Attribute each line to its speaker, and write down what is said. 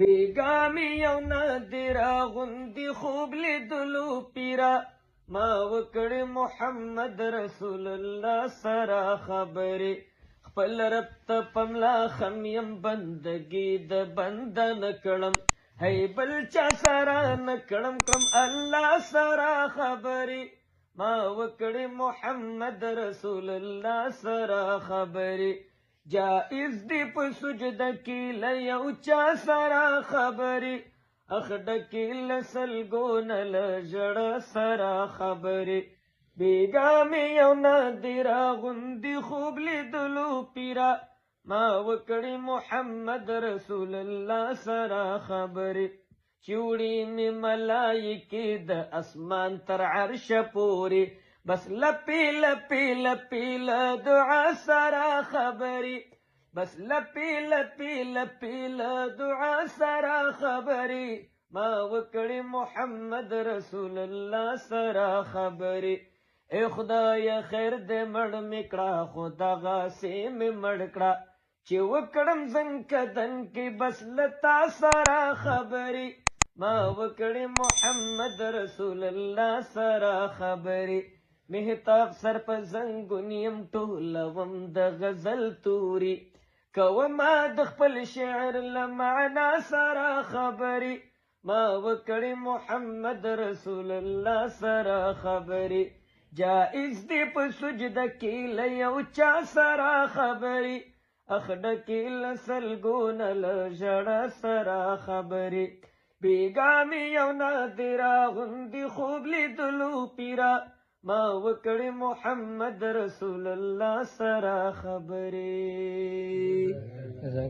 Speaker 1: بیګامې یو نادره غوندې خوب لیدلو پیره ما وکړې محمد رسول الله سره خبرې خپل رب ته پملا خم یم بندګي د بنده نه کړم هی بل چا سره نه کړم کړم الله سره خبرې ما وکړې محمد رسول الله سره خبرې جائز دی په سجده کې له یو چا سره خبرې اخډکې له سلګو نه له ژړه سره خبرې بیګامې یو نادره غوندې خوب لیدلو پیره ما وکړې محمد رسول الله سره خبرې چې وړي مې ملایکې د اسمان تر عرشه پورې بس لپی لپی لپی له دعا سره خبرې بس لپی لپی لپی له دعا سره خبرې ما وکړې محمد رسول الله سره خبرې ای خدای خیر دې مړ مې کړه خو دغسې مې مړ کړه چې وکړم زنکدن کې بس له تا سره خبرې ما وکړې محمد رسول الله سره خبرې مهتاب سر په زنګونیم ټولوم د غزل توري کومه د خپل شعر له معنا سره خبرې ما وکړې محمد رسول الله سره خبرې جائز دی په سجده کې له یو چا سره خبرې اخډکې له سلګو نه له ژړه سره خبرې بیګامې یو نادره غوندې خوب لیدلو پیره ما وکړې محمد رسول الله سره خبرې